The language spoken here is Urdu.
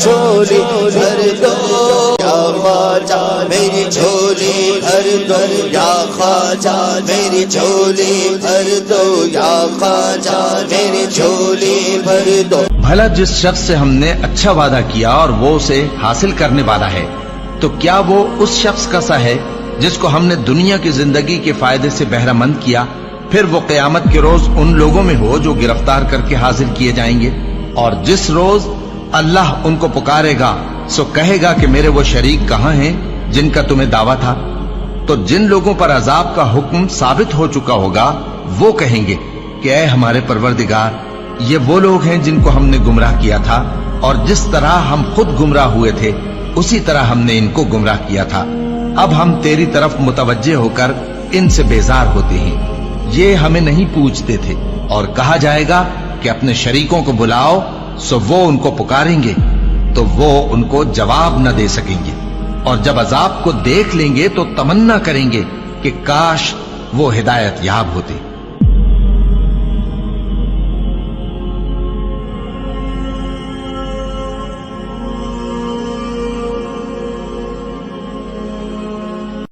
جھولی بھر دو یا خواجہ میری جھولی بھر دو یا خواجہ میری جھولی بھر دو یا خواجہ میری جھولی بھر دو۔ بھلا جس شخص سے ہم نے اچھا وعدہ کیا اور وہ اسے حاصل کرنے والا ہے، تو کیا وہ اس شخص کا سا ہے جس کو ہم نے دنیا کی زندگی کے فائدے سے بہرہ مند کیا، پھر وہ قیامت کے روز ان لوگوں میں ہو جو گرفتار کر کے حاضر کیے جائیں گے؟ اور جس روز اللہ ان کو پکارے گا سو کہے گا کہ میرے وہ شریک کہاں ہیں جن کا تمہیں دعویٰ تھا؟ تو جن لوگوں پر عذاب کا حکم ثابت ہو چکا ہوگا وہ کہیں گے کہ اے ہمارے پروردگار، یہ وہ لوگ ہیں جن کو ہم نے گمراہ کیا تھا، اور جس طرح ہم خود گمراہ ہوئے تھے اسی طرح ہم نے ان کو گمراہ کیا تھا۔ اب ہم تیری طرف متوجہ ہو کر ان سے بیزار ہوتے ہیں، یہ ہمیں نہیں پوچھتے تھے۔ اور کہا جائے گا کہ اپنے شریکوں کو بلاؤ، سو وہ ان کو پکاریں گے تو وہ ان کو جواب نہ دے سکیں گے، اور جب عذاب کو دیکھ لیں گے تو تمنا کریں گے کہ کاش وہ ہدایت یاب ہوتے۔